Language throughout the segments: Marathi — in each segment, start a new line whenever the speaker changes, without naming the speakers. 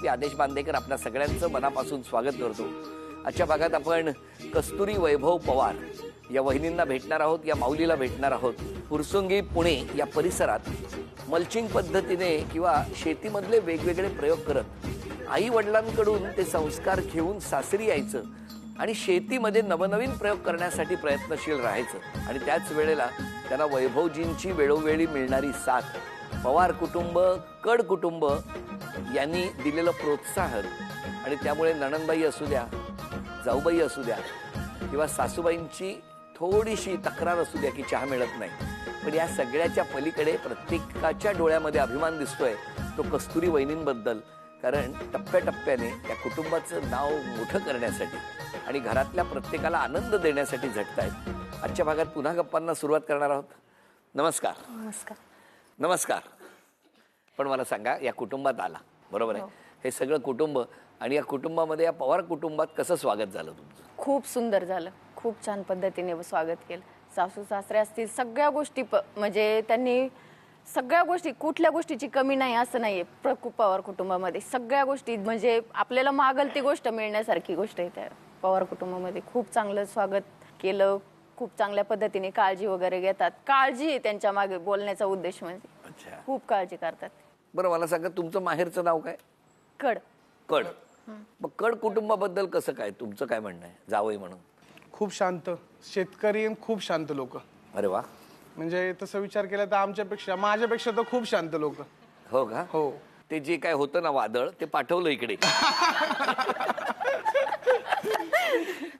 मी आदेश बांदेकर आपल्या सगळ्यांचं मनापासून स्वागत करतो। आजच्या भागात आपण कस्तुरी वैभव पवार या वहिनींना भेटणार आहोत, या माऊलीला भेटणार आहोत। फुरसुंगी पुणे या परिसरात मल्चिंग पद्धतीने किंवा शेतीमधले वेगवेगळे प्रयोग करत आई वडिलांकडून ते संस्कार घेऊन सासरी यायचं आणि शेतीमध्ये नवनवीन प्रयोग करण्यासाठी प्रयत्नशील राहायचं आणि त्याच वेळेला त्यांना वैभवजींची वेळोवेळी मिळणारी साथ, पवार कुटुंब, कड कुटुंब यांनी दिलेलं प्रोत्साहन आणि त्यामुळे नणंदबाई असू द्या, जाऊबाई असू द्या किंवा सासूबाईंची थोडीशी तक्रार असू द्या की चहा मिळत नाही, पण या सगळ्याच्या पलीकडे प्रत्येकाच्या डोळ्यामध्ये अभिमान दिसतोय तो कस्तुरी वहिनींबद्दल। कारण टप्प्याटप्प्याने या कुटुंबाचं नाव मोठं करण्यासाठी आणि घरातल्या प्रत्येकाला आनंद देण्यासाठी झटतायत। आजच्या भागात पुन्हा गप्पांना सुरुवात करणार आहोत। नमस्कार।
नमस्कार।
नमस्कार। पण मला सांगा, या कुटुंबात आला बरोबर आहे, हे सगळं कुटुंब आणि या कुटुंबामध्ये या पवार कुटुंबात कसं स्वागत झालं तुमचं?
खूप सुंदर झालं, खूप छान पद्धतीने स्वागत केलं। सासू सासरे असतील, सगळ्या गोष्टी म्हणजे त्यांनी सगळ्या गोष्टी, कुठल्या गोष्टीची कमी नाही असं नाहीये। पवार कुटुंबामध्ये सगळ्या गोष्टी म्हणजे आपल्याला मागल ती गोष्ट मिळण्यासारखी गोष्ट आहे। त्या पवार कुटुंबामध्ये खूप चांगलं स्वागत केलं, खूप चांगल्या पद्धतीने काळजी वगैरे घेतात। काळजी आहे त्यांच्या मागे बोलण्याचा उद्देश म्हणजे खूप काळजी करतात।
बरं मला सांगा, तुमचं माहेरचं नाव काय?
कड।
कड। मग कड कुटुंबाबद्दल कसं काय, तुमचं काय म्हणणं आहे जावई म्हणून?
खूप शांत शेतकरी, खूप शांत लोक।
अरे वा।
म्हणजे तसं विचार केला तर आमच्यापेक्षा, माझ्यापेक्षा तर खूप शांत लोक।
हो का?
हो।
ते जे काय होतं ना वादळ, ते पाठवलं इकडे।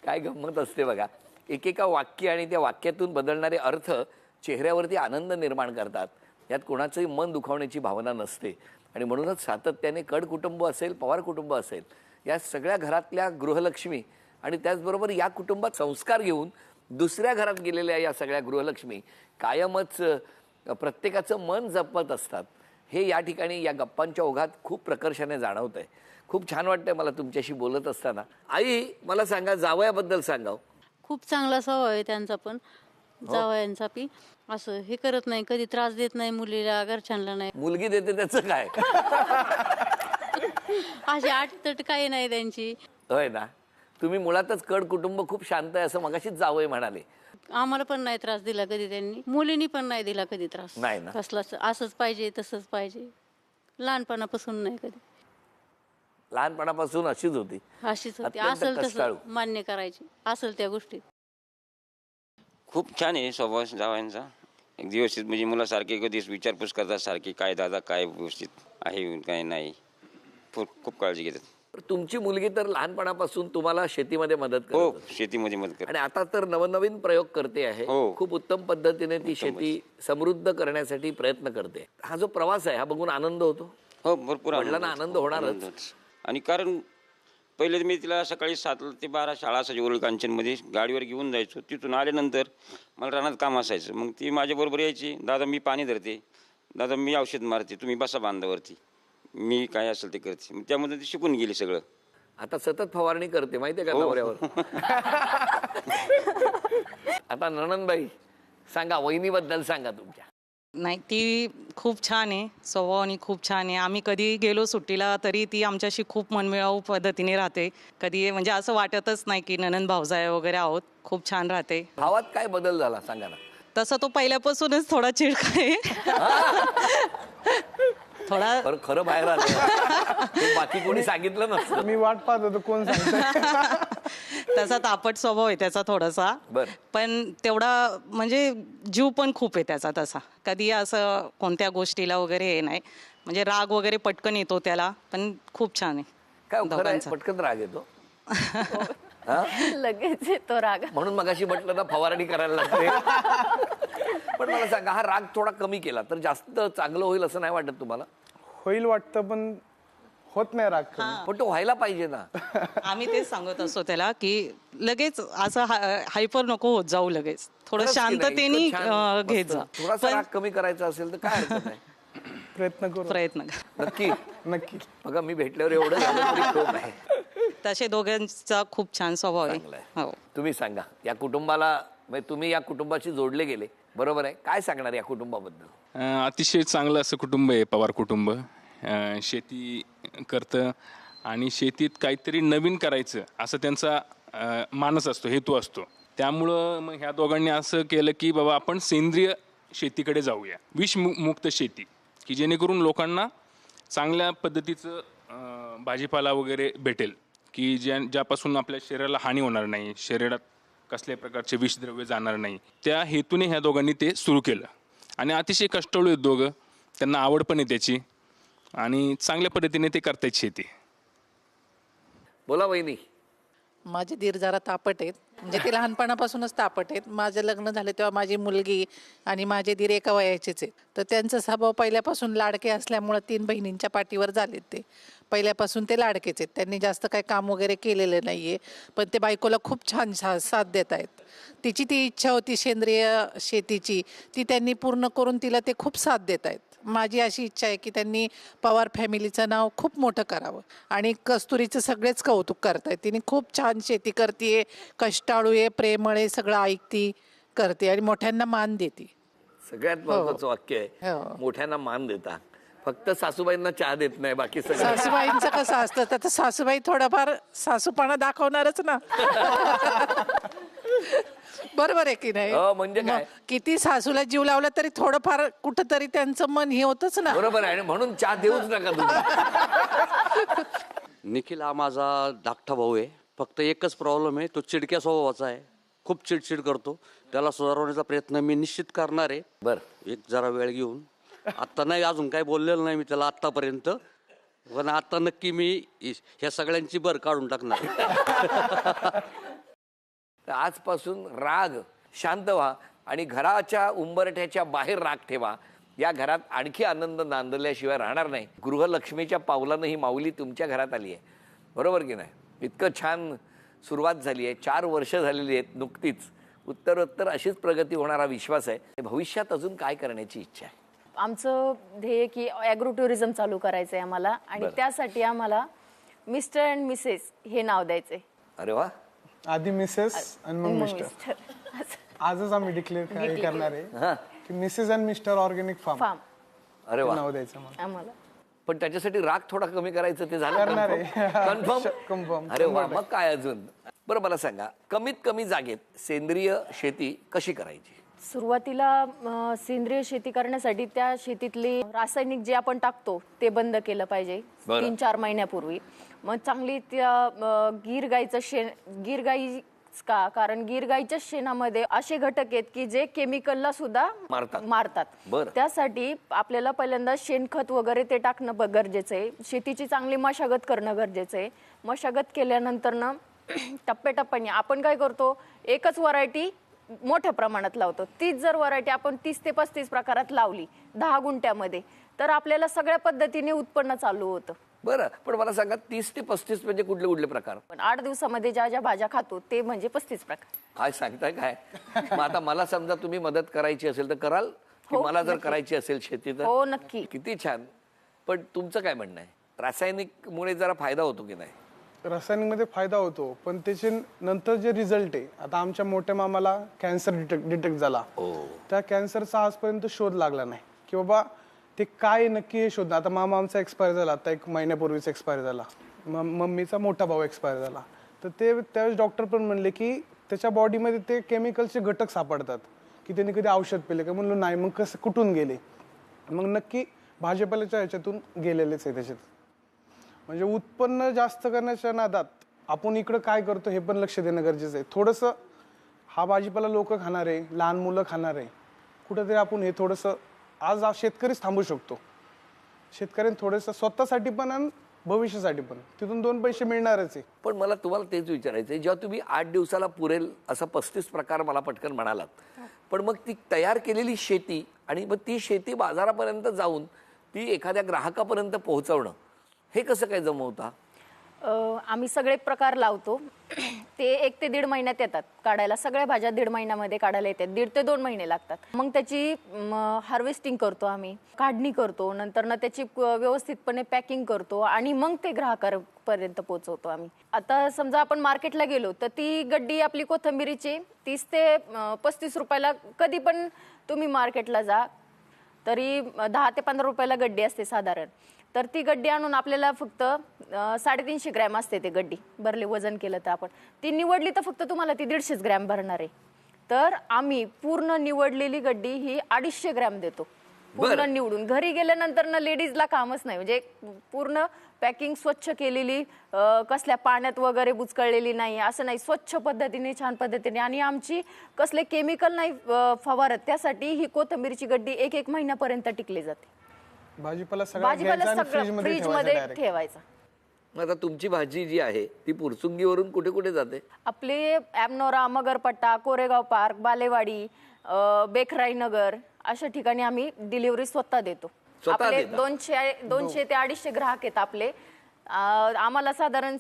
काय गंमत असते बघा, एकेका वाक्य आणि त्या वाक्यातून बदलणारे अर्थ चेहऱ्यावरती आनंद निर्माण करतात। यात कोणाचंही मन दुखावण्याची भावना नसते आणि म्हणूनच सातत्याने कड कुटुंब असेल, पवार कुटुंब असेल, या सगळ्या घरातल्या गृहलक्ष्मी आणि त्याचबरोबर या कुटुंबात संस्कार घेऊन दुसऱ्या घरात गेलेल्या या सगळ्या गृहलक्ष्मी कायमच प्रत्येकाचं मन जपत असतात। हे या ठिकाणी या गप्पांच्या ओघात खूप प्रकर्षाने जाणवतंय। खूप छान वाटतंय मला तुमच्याशी बोलत असताना। आई मला सांगा, जावयाबद्दल सांगा।
खूप चांगला स्वभाव आहे त्यांचा, पण जावयांचा बी असं हे करत नाही, कधी त्रास देत नाही मुलीला, घरच्यांना नाही।
मुलगी देते त्याचं काय?
अशी आटतट काही नाही त्यांची।
होय ना? तुम्ही मुळातच कड कुटुंब खूप शांत आहे असं मगाशीच जावई म्हणाले।
आम्हाला पण नाही त्रास दिला कधी त्यांनी, मुलींनी पण नाही दिला कधी त्रास।
नाही ना?
कसलाच असंच पाहिजे तसंच पाहिजे, लहानपणापासून नाही कधी।
लहानपणापासून अशीच होती?
अशीच होती,
अत्यंत
असेल
कष्टाळू।
तसं मान्य करायची, असेल त्या गोष्टी।
खूप छान आहे स्वभाव जावयांचा, एक व्यवस्थित म्हणजे मुलासारखे कधी विचारपूस करतात सारखी, काय दादा काय व्यवस्थित आहे काय नाही, खूप काळजी घेतात।
तुमची मुलगी तर लहानपणापासून तुम्हाला शेतीमध्ये मदत करते?
हो, शेतीमध्ये मदत करते
आणि आता तर नवनवीन प्रयोग करते आहे।
हो।
खूप उत्तम पद्धतीने ती शेती समृद्ध करण्यासाठी प्रयत्न करते। हा जो प्रवास आहे हा बघून आनंद होतो?
हो, भरपूर
वडिलांना आनंद होणारच।
आणि कारण पहिले मी तिला सकाळी 7 ते 12 शाळा असायची ओरळ कांचनमध्ये, गाडीवर घेऊन जायचो। तिथून आल्यानंतर मला रानात काम असायचं, मग ती माझ्याबरोबर यायची। दादा मी पाणी धरते, दादा मी औषध मारते, तुम्ही बसा बांधावरती, मी काय असेल ते करते। मग त्यामध्ये ती शिकून गेली सगळं।
आता सतत फवारणी करते माहितीये का नवऱ्यावर? आता नणंदबाई सांगा, वहिनीबद्दल सांगा तुमच्या।
नाही, ती खूप छान आहे, स्वभावाने खूप छान आहे। आम्ही कधी गेलो सुट्टीला तरी ती आमच्याशी खूप मनमिळावू पद्धतीने राहते। कधी म्हणजे असं वाटतच नाही की नणंद भावजाई वगैरे आहोत, खूप छान राहते।
भावात काय बदल झाला सांगा ना?
तसं तो पहिल्यापासूनच थोडा चिडका आहे। थोडा
खरं बाहेर आलं, बाकी कोणी सांगितलं नसतं।
मी वाट पाहत होतो कोण सांगतंय।
तसा तापट स्वभाव आहे त्याचा थोडासा, पण तेवढा म्हणजे जीव पण खूप आहे त्याचा तसा। कधी असं कोणत्या गोष्टीला वगैरे हे नाही, म्हणजे राग वगैरे पटकन येतो त्याला, पण खूप छान आहे।
काय खरं आहे, पटकन राग येतो?
लगेच येतो राग,
म्हणून मगाशी म्हटलं ना फवारणी करायला लागते। पण मला सांगा, हा राग थोडा कमी केला तर जास्त चांगलं होईल असं नाही वाटत तुम्हाला?
होईल वाटतं, पण होत नाही राग कमी।
पण तो व्हायला पाहिजे ना।
आम्ही तेच सांगत असतो त्याला की लगेच असं हायपर नको होत जाऊ, लगेच थोडं शांततेने घेत जा।
थोडासा राग कमी करायचा असेल तर काय हरकत नाही,
प्रयत्न
नक्की
नक्की।
बघा मी भेटल्यावर एवढं झालं तरी खूप आहे।
तसे दोघांचा खूप छान स्वभाव आहे। हो,
तुम्ही सांगा, या कुटुंबाला म्हणजे तुम्ही या कुटुंबाशी जोडले गेले बरोबर आहे, काय सांगणार या कुटुंबाबद्दल?
अतिशय चांगलं असं कुटुंब आहे पवार कुटुंब। शेती करतं आणि शेतीत काहीतरी नवीन करायचं असं त्यांचा मानस असतो, हेतू असतो. त्यामुळं मग ह्या दोघांनी असं केलं की बाबा आपण सेंद्रिय शेतीकडे जाऊया, विषमुक्त शेती, की जेणेकरून लोकांना चांगल्या पद्धतीचं भाजीपाला वगैरे भेटेल, की ज्यापासून आपल्या शरीराला हानी होणार नाही, शरीरात कसल्याही प्रकारचे विषद्रव्य जाणार नाही. त्या हेतूने ह्या दोघांनी ते सुरू केलं आणि अतिशय कष्टाळू आहेत दोघं, त्यांना आवड पण आहे त्याची आणि चांगल्या पद्धतीने ते करतायत शेती.
बोला वहिनी.
माझे दीर जरा तापट आहेत, म्हणजे ते लहानपणापासूनच तापट आहेत. माझं लग्न झालं तेव्हा माझी मुलगी आणि माझे दीर एका वयाचेच आहेत, तर त्यांचा स्वभाव पहिल्यापासून लाडके असल्यामुळं 3 बहिणींच्या पाठीवर झालेत. ते पहिल्यापासून ते लाडकेच आहेत, त्यांनी जास्त काही काम वगैरे केलेलं नाही आहे, पण ते बायकोला खूप छान साथ देत आहेत. तिची ती इच्छा होती सेंद्रिय शेतीची, ती त्यांनी पूर्ण करून तिला ते खूप साथ देत आहेत. माझी अशी इच्छा आहे की त्यांनी पवार फॅमिलीचं नाव खूप मोठं करावं आणि कस्तुरीचं सगळेच कौतुक करतायत. तिने खूप छान शेती करते, कष्टाळू आहे, प्रेमळ आहे, सगळं ऐकती, करते आणि मोठ्यांना मान देते.
सगळ्यात महत्वाचं वाक्य आहे,
हो.
मोठ्यांना मान देता. फक्त सासूबाईंना चहा देत नाही, बाकी सगळं.
सासूबाईंचं कसं असतं, तर सासूबाई थोडाफार सासूपणा दाखवणारच ना. बरोबर आहे की नाही?
म्हणजे काय?
मग किती सासूला जीव लावला तरी थोडंफार कुठंतरी त्यांचं मन हे होतच ना.
बरोबर आहे, म्हणून चहा देऊच नका तुम्ही.
निखिल हा माझा धाकटा भाऊ आहे. फक्त एकच प्रॉब्लेम आहे, तो चिडक्या स्वभावाचा आहे, खूप चिडचिड करतो. त्याला सुधारवण्याचा प्रयत्न मी निश्चित करणार आहे.
बरं,
एक जरा वेळ घेऊन. आत्ता नाही, अजून काही बोललेलं नाही मी त्याला आत्तापर्यंत, पण आता नक्की मी ह्या सगळ्यांची भर काढून टाकणार.
तर आजपासून राग शांत व्हा आणि घराच्या उंबरठ्याच्या बाहेर राग ठेवा. या घरात आणखी आनंद नांदल्याशिवाय राहणार नाही. गृहलक्ष्मीच्या पावलानं ही माऊली तुमच्या घरात आली आहे, बरोबर की नाही? इतकं छान सुरुवात झाली आहे, 4 वर्ष झालेली आहेत नुकतीच. उत्तरोत्तर अशीच प्रगती होणारा विश्वास आहे. भविष्यात अजून काय करण्याची इच्छा आहे?
आमचं ध्येय की ॲग्रो टुरिझम चालू करायचं आहे आम्हाला, आणि त्यासाठी आम्हाला मिस्टर अँड मिसेस हे नाव द्यायचंय.
अरे वा.
आधी मिसेस आणि मग मिस्टर. आजच आम्ही डिक्लेअर करणार आहे की Mrs and Mr organic farm
अरे वा,
नाव द्यायचं मला.
आम्हाला.
पण त्याच्यासाठी राग थोडा कमी करायचं, ते झालं
करणार आहे.
कन्फर्म? अरे वा, मग काय अजून. बरं, मला सांगा, कमीत कमी जागेत सेंद्रिय शेती कशी करायची?
सुरुवातीला सेंद्रिय शेती करण्यासाठी त्या शेतीतले रासायनिक जे आपण टाकतो ते बंद केलं पाहिजे 3-4 महिन्यापूर्वी. मग चांगली त्या गीर गाई का, कारण गीर गाईच्या शेणामध्ये असे घटक आहेत की जे केमिकलला सुद्धा मारतात. त्यासाठी आपल्याला पहिल्यांदा शेणखत वगैरे ते टाकणं गरजेचं आहे. शेतीची चांगली मशागत करणं गरजेचं आहे. मशागत केल्यानंतर ना टप्प्याटप्प्याने आपण काय करतो, एकच व्हरायटी मोठ्या प्रमाणात लावतो. तीच जर व्हरायटी आपण 30 ते 35 प्रकारात लावली 10 गुंठ्यामध्ये, तर आपल्याला सगळ्या पद्धतीने उत्पन्न चालू होतं.
बरं, पण मला सांगा 30 ते 35 म्हणजे कुठले कुठले प्रकार?
पण 8 दिवसामध्ये ज्या ज्या भाज्या खातो ते म्हणजे 35 प्रकार.
काय सांगताय काय? मग आता मला समजा तुम्ही मदत करायची असेल तर कराल, की मला जर करायची असेल शेती तर?
हो, नक्की.
किती छान. पण तुमचं काय म्हणणं आहे, रासायनिक मुळे जरा फायदा होतो की नाही?
रासायनिक मध्ये फायदा होतो, पण त्याचे नंतर जे रिझल्ट आहे, आता आमच्या मोठ्या मामाला कॅन्सर डिटेक्ट झाला. त्या कॅन्सरचा आजपर्यंत शोध लागला नाही की बाबा ते काय नक्की हे शोध. आता मामा आमचा एक्सपायर झाला, आता 1 महिन्यापूर्वीच एक्सपायर झाला. मम्मीचा मोठा भाऊ एक्सपायर झाला. तर ते त्यावेळेस डॉक्टर पण म्हणले की त्याच्या बॉडीमध्ये ते केमिकलचे घटक सापडतात, की त्यांनी कधी औषध पिले का? म्हणलं नाही. मग कसं कुठून गेले? मग नक्की भाजीपाल्याच्या ह्याच्यातून गेलेलेच आहे त्याच्यात. म्हणजे उत्पन्न जास्त करण्याच्या नादात आपण इकडं काय करतो हे पण लक्ष देणं गरजेचं आहे. थोडंसं हा भाजीपाला लोक खाणार आहे, लहान मुलं खाणार आहे, कुठंतरी आपण हे थोडंसं आज शेतकरीच थांबू शकतो. शेतकऱ्यांनी थोडंसं स्वतःसाठी पण आणि भविष्यासाठी पण तिथून 2 पैसे मिळणारच आहे.
पण मला तुम्हाला तेच विचारायचं आहे, जेव्हा तुम्ही 8 दिवसाला पुरेल असं 35 प्रकार मला पटकन म्हणालात, पण मग ती तयार केलेली शेती आणि मग ती शेती बाजारापर्यंत जाऊन ती एखाद्या ग्राहकापर्यंत पोहोचवणं, हे कसं काय जमवता?
आम्ही सगळे प्रकार लावतो. ते 1 ते 1.5 महिन्यात येतात काढायला. सगळ्या भाज्या 1.5 महिन्यामध्ये काढायला येतात. 1.5 ते 2 महिने लागतात. मग त्याची हार्वेस्टिंग करतो आम्ही, काढणी करतो, नंतर ना त्याची व्यवस्थितपणे पॅकिंग करतो आणि मग ते ग्राहकापर्यंत पोहोचवतो आम्ही. आता समजा आपण मार्केटला गेलो तर ती गड्डी आपली कोथिंबिरीची 30 ते 35 रुपयाला, कधी पण तुम्ही मार्केटला जा तरी 10 ते 15 रुपयाला गड्डी असते साधारण. तर ती गड्डी आणून आपल्याला फक्त 350 ग्रॅम असते ते गड्डी भरले वजन केलं तर आपण ती निवडली तर फक्त तुम्हाला ती 150 ग्रॅम भरणार आहे. तर आम्ही पूर्ण निवडलेली गड्डी ही 250 ग्रॅम देतो पूर्ण निवडून. घरी गेल्यानंतर ना लेडीजला कामच नाही, म्हणजे पूर्ण पॅकिंग स्वच्छ केलेली, कसल्या पाण्यात वगैरे बुचकळलेली नाही, असं नाही, स्वच्छ पद्धतीने छान पद्धतीने. आणि आमची कसले केमिकल नाही फवारत, त्यासाठी ही कोथिंबीरची गड्डी 1 महिन्यापर्यंत टिकली जाते.
भाजीपाला सगळं
फ्रीज मध्ये ठेवायचा.
आता तुमची भाजी जी आहे ती पुरसुंगीवरून कुठे कुठे जाते?
आपले ॲमनोरा, मगरपट्टा, कोरेगाव पार्क, बालेवाडी, बेखराई नगर अशा ठिकाणी आम्ही डिलिव्हरी स्वतः देतो. आपले 200 ते 250 ग्राहक आहेत आपले. आम्हाला साधारण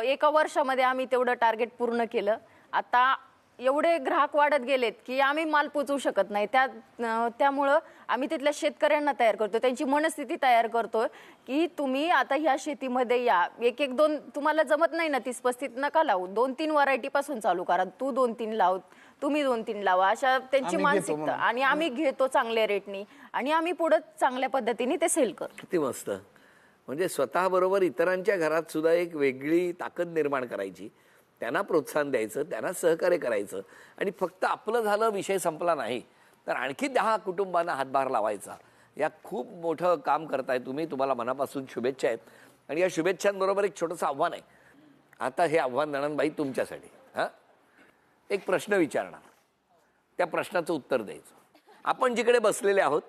1 वर्षामध्ये आम्ही तेवढं टार्गेट पूर्ण केलं. आता एवढे ग्राहक वाढत गेलेत की आम्ही माल पोचवू शकत नाही. त्यामुळं आम्ही तिथल्या शेतकऱ्यांना तयार करतो, त्यांची मनस्थिती तयार करतोय की तुम्ही आता ह्या शेतीमध्ये या. 1-2 तुम्हाला जमत नाही ना 30-35 नका लावू, 2-3 व्हरायटी पासून चालू करा. तू 2-3 लाव, तुम्ही 2-3 लावा, अशा त्यांची मानसिकता. आणि आम्ही घेतो चांगल्या रेटनी आणि आम्ही पुढे चांगल्या पद्धतीने ते सेल करतो.
किती मस्त. म्हणजे स्वतः बरोबर इतरांच्या घरात सुद्धा एक वेगळी ताकद निर्माण करायची, त्यांना प्रोत्साहन द्यायचं, त्यांना सहकार्य करायचं. आणि फक्त आपलं झालं विषय संपला नाही तर आणखी 10 कुटुंबांना हातभार लावायचा. या खूप मोठं काम करताय तुम्ही. तुम्हाला मनापासून शुभेच्छा आहेत. आणि या शुभेच्छांबरोबर एक छोटंसं आव्हान आहे. आता हे आव्हान नणंदबाई तुमच्यासाठी. एक प्रश्न विचारणार, त्या प्रश्नाचं उत्तर द्यायचं. आपण जिकडे बसलेले आहोत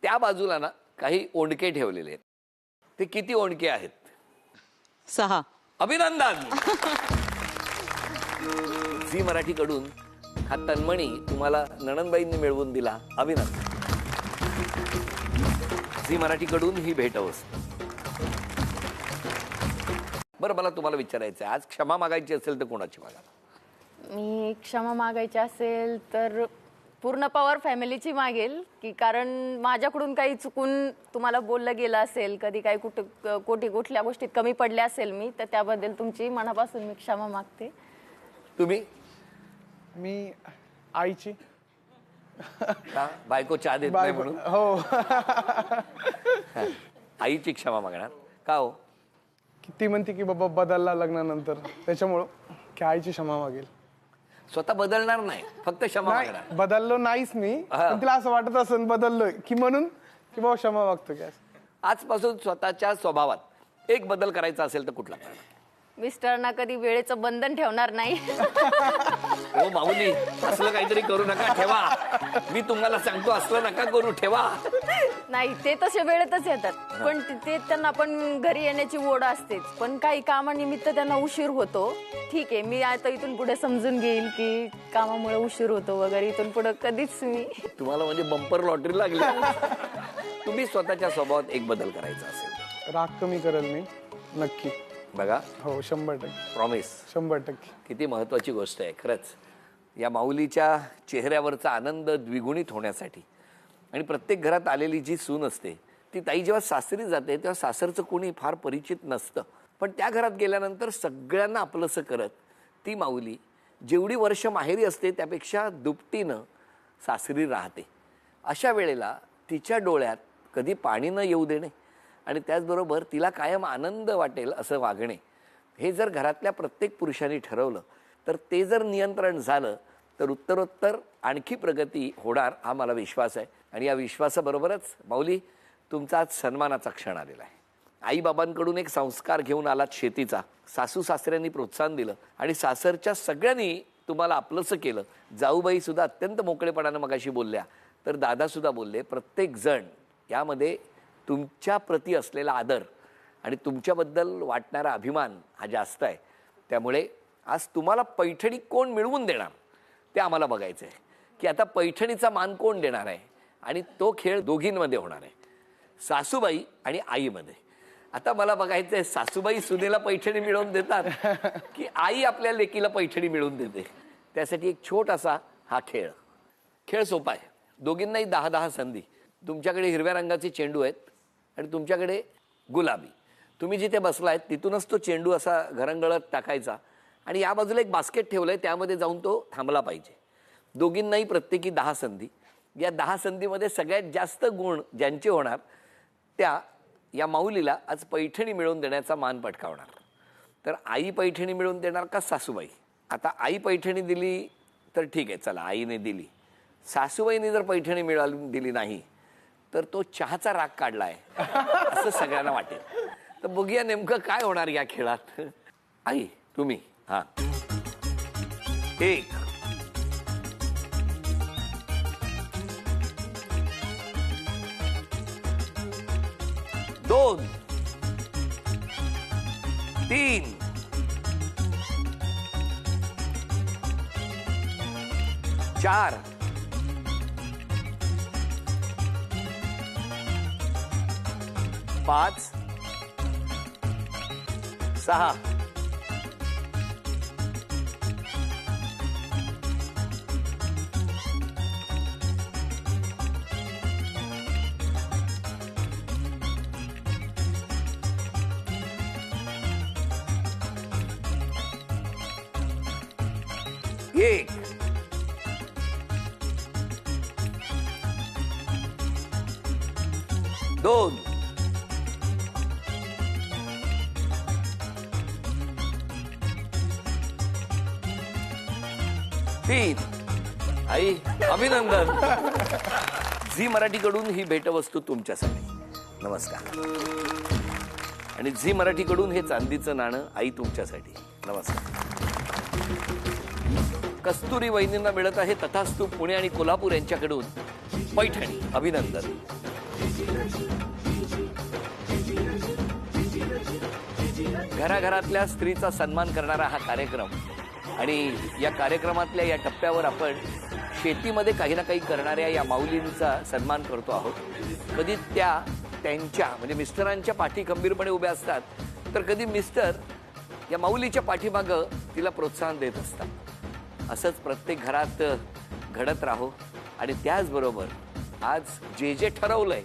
त्या बाजूला ना काही ओंडके ठेवलेले आहेत. ते किती ओंडके आहेत?
6.
अभिनंदन. झी मराठीकडून हा तन्मणी तुम्हाला नणंदबाईंनी मिळवून दिला. अभिनंदन. झी मराठीकडून ही भेटवस्तू. बरं, मला तुम्हाला विचारायचं आहे, आज क्षमा मागायची असेल तर कोणाची मागा?
मी क्षमा मागायची असेल तर पूर्ण पवार फॅमिलीची मागेल, की कारण माझ्याकडून काही चुकून तुम्हाला बोललं गेलं असेल, कधी काही कुठल्या गोष्टीत कमी पडले असेल मी, तर त्याबद्दल तुमची मनापासून मी क्षमा मागते.
तुम्ही?
मी आईची.
बायको चहा देत नाही म्हणून?
हो.
आईची क्षमा मागणार का हो?
ती म्हणते की बाबा बदलला लग्नानंतर, त्याच्यामुळं की आईची क्षमा मागेल.
स्वतः बदलणार नाही, फक्त क्षमा मागणार.
बदललो नाहीच मी, पण तिला असं वाटत असेल बदललोय की म्हणून की बाबा क्षमा मागतो. की
आजपासून स्वतःच्या स्वभावात एक बदल करायचा असेल तर कुठला?
मिस्टरना कधी वेळेचं बंधन ठेवणार नाही.
हो माऊली, असलं काहीतरी करू नका, ठेवा. मी तुम्हाला सांगतो, असलं नका करू, ठेवा.
नाही, ते तसे वेळेतच येतात, पण ते त्यांना पण घरी येण्याची ओढ असतेच. पण काही कामानिमित्त त्यांना उशीर होतो. ठीक आहे, मी आता इथून पुढे समजून घेईल की कामामुळे उशीर होतो वगैरे. इथून पुढे कधीच मी
तुम्हाला म्हणजे बंपर लॉटरी लागली. तुम्ही स्वतःच्या स्वभावात एक बदल करायचा असेल?
राग कमी करेल मी नक्की.
बघा,
हो 100%.
प्रॉमिस.
100%.
किती महत्वाची गोष्ट आहे खरंच. या माऊलीच्या चेहऱ्यावरचा आनंद द्विगुणित होण्यासाठी आणि प्रत्येक घरात आलेली जी सून असते ती ताई जेव्हा सासरी जाते तेव्हा सासरचं कोणी फार परिचित नसतं, पण त्या घरात गेल्यानंतर सगळ्यांना आपलंसं करत ती माऊली जेवढी वर्ष माहेरी असते त्यापेक्षा दुपटीनं सासरी राहते. अशा वेळेला तिच्या डोळ्यात कधी पाणी न येऊ देणे आणि त्याचबरोबर तिला कायम आनंद वाटेल असं वागणे, हे जर घरातल्या प्रत्येक पुरुषांनी ठरवलं तर ते जर नियंत्रण झालं तर उत्तरोत्तर आणखी प्रगती होणार, हा मला विश्वास आहे. आणि या विश्वासाबरोबरच माऊली, तुमचा आज सन्मानाचा क्षण आलेला आहे. आईबाबांकडून एक संस्कार घेऊन आलात शेतीचा, सासू सासऱ्यांनी प्रोत्साहन दिलं आणि सासरच्या सगळ्यांनी तुम्हाला आपलंसं केलं. जाऊबाई सुद्धा अत्यंत मोकळेपणानं मगाशी बोलल्या, तर दादासुद्धा बोलले. प्रत्येक जण यामध्ये तुमच्या प्रती असलेला आदर आणि तुमच्याबद्दल वाटणारा अभिमान हा जास्त आहे. त्यामुळे आज तुम्हाला पैठणी कोण मिळवून देणार ते आम्हाला बघायचं आहे, की आता पैठणीचा मान कोण देणार आहे. आणि तो खेळ दोघींमध्ये होणार आहे, सासूबाई आणि आईमध्ये. आता मला बघायचं आहे, सासूबाई सुनेला पैठणी मिळवून देतात की आई आपल्या लेकीला पैठणी मिळवून देते. त्यासाठी एक छोटासा हा खेळ सोपा आहे. दोघींनाही 10-10 संधी. तुमच्याकडे हिरव्या रंगाचे चेंडू आहेत आणि तुमच्याकडे गुलाबी. तुम्ही जिथे बसलाय तिथूनच तो चेंडू असा घरंगळत टाकायचा आणि या बाजूला एक बास्केट ठेवलंय, त्यामध्ये जाऊन तो थांबला पाहिजे. दोघींनाही प्रत्येकी 10 संधी. या 10 संधीमध्ये सगळ्यात जास्त गुण ज्यांचे होणार त्या या माऊलीला आज पैठणी मिळवून देण्याचा मान पटकावणार. तर आई पैठणी मिळवून देणार का सासूबाई? आता आई पैठणी दिली तर ठीक आहे, चला आईने दिली. सासूबाईने जर पैठणी मिळवून दिली नाही तर तो चहाचा राग काढलाय असं सगळ्यांना वाटेल. तर बघूया नेमकं काय होणार या खेळात. आई तुम्ही हा 1 2 3 4 5 6 1 2 3 आई अभिनंदन. झी मराठीकडून ही भेटवस्तू तुमच्यासाठी. नमस्कार. आणि झी मराठीकडून हे चांदीचं नाणं आई तुमच्यासाठी. नमस्कार. कस्तुरी वहिनींना मिळत आहे तथास्तू पुणे आणि कोल्हापूर यांच्याकडून पैठणी. अभिनंदन. घराघरातल्या स्त्रीचा सन्मान करणारा हा कार्यक्रम आणि या कार्यक्रमातल्या या टप्प्यावर आपण शेतीमध्ये काही ना काही करणाऱ्या या माऊलींचा सन्मान करतो आहोत. कधी त्या त्यांच्या म्हणजे मिस्टरांच्या पाठी खंबीरपणे उभ्या असतात तर कधी मिस्टर या माऊलीच्या पाठीमागं तिला प्रोत्साहन देत असतात. असंच प्रत्येक घरात घडत राहो आणि त्याचबरोबर आज जे जे ठरवलंय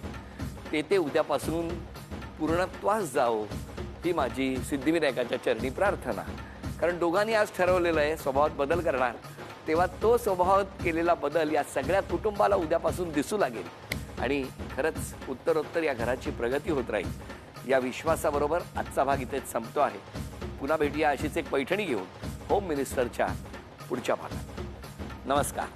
ते उद्यापासून पूर्णत्वास जाओ ही माझी सिद्धिविनायकाच्या चरणी प्रार्थना. कारण दोघांनी आज ठरवलेलं आहे स्वभावात बदल करणार, तेव्हा तो स्वभावात केलेला बदल या सगळ्या कुटुंबाला उद्यापासून दिसू लागेल आणि खरंच उत्तरोत्तर या घराची प्रगती होत राहील. या विश्वासाबरोबर आजचा भाग इथेच संपतो आहे. पुन्हा भेटूया अशीच एक पैठणी घेऊन होम मिनिस्टरच्या पुढच्या भागात. नमस्कार.